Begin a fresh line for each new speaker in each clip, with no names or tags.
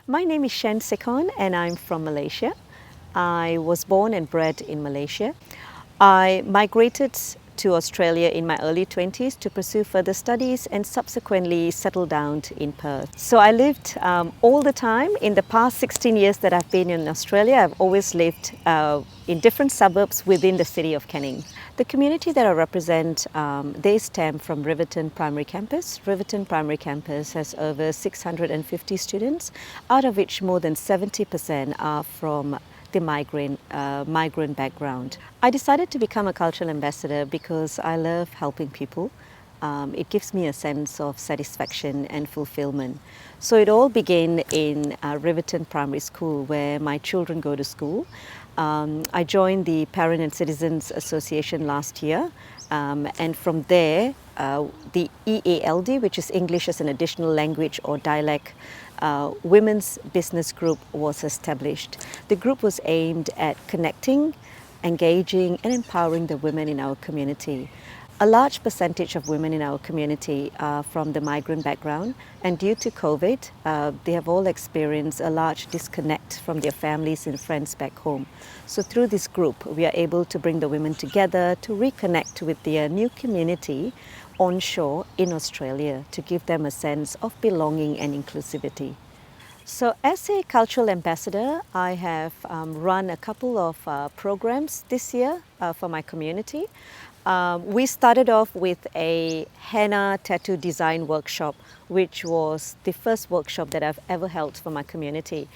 My name is Shenjeet Kaur and I'm from Malaysia. I was born and bred in Malaysia. I migrated to Australia in my early 20s to pursue further studies and subsequently settled down in Perth. So I lived all the time. In the past 16 years that I've been in Australia, I've always lived in different suburbs within the city of Canning. The community that I represent, they stem from Riverton Primary Campus. Riverton Primary Campus has over 650 students, out of which more than 70% are from the migrant background. I decided to become a cultural ambassador because I love helping people. It gives me a sense of satisfaction and fulfillment. So it all began in Riverton Primary School, where my children go to school. I joined the Parent and Citizens Association last year, and from there, the EALD, which is English as an Additional Language or Dialect, Women's Business Group was established. The group was aimed at connecting, engaging and empowering the women in our community. A large percentage of women in our community are from the migrant background, and due to COVID, they have all experienced a large disconnect from their families and friends back home. So through this group, we are able to bring the women together to reconnect with their new community onshore in Australia, to give them a sense of belonging and inclusivity. So as a cultural ambassador, I have run a couple of programs this year for my community. We started off with a henna tattoo design workshop, which was the first workshop that I've ever held for my community.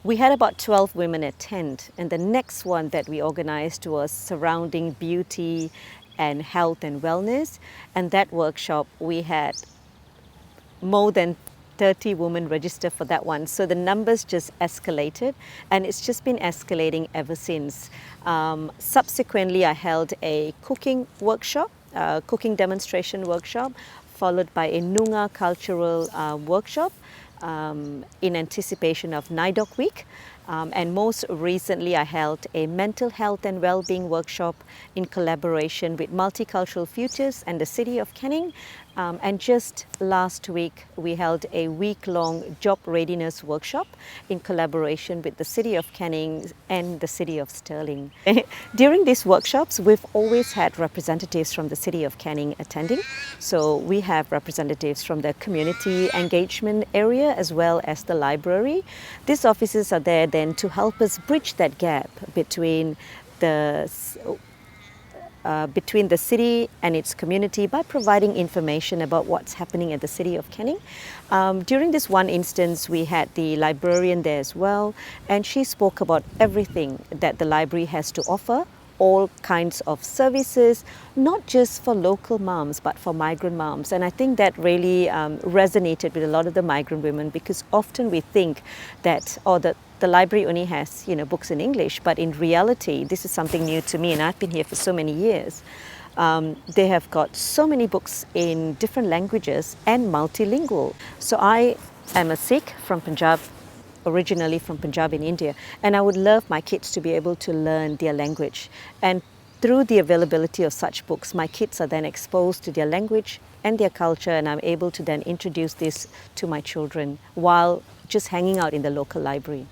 We had about 12 women attend, and the next one that we organized was surrounding beauty and health and wellness. And that workshop, we had more than 30 women register for that one. So the numbers just escalated, and it's just been escalating ever since. Subsequently, I held a cooking workshop, cooking demonstration workshop, followed by a Noongar cultural workshop in anticipation of NIDOC Week. And most recently, I held a mental health and well-being workshop in collaboration with Multicultural Futures and the City of Canning. And just last week, we held a week-long job readiness workshop in collaboration with the City of Canning and the City of Stirling. During these workshops, we've always had representatives from the City of Canning attending. So we have representatives from the community engagement area as well as the library. These officers are there then to help us bridge that gap between the city and its community by providing information about what's happening at the City of Canning. During this one instance, we had the librarian there as well, and she spoke about everything that the library has to offer, all kinds of services, not just for local moms, but for migrant moms. And I think that really resonated with a lot of the migrant women, because often we think that, the library only has, books in English, but in reality, this is something new to me, and I've been here for so many years. They have got so many books in different languages and multilingual. So I am a Sikh from Punjab, originally from Punjab in India, and I would love my kids to be able to learn their language. And through the availability of such books, my kids are then exposed to their language and their culture, and I'm able to then introduce this to my children while just hanging out in the local library.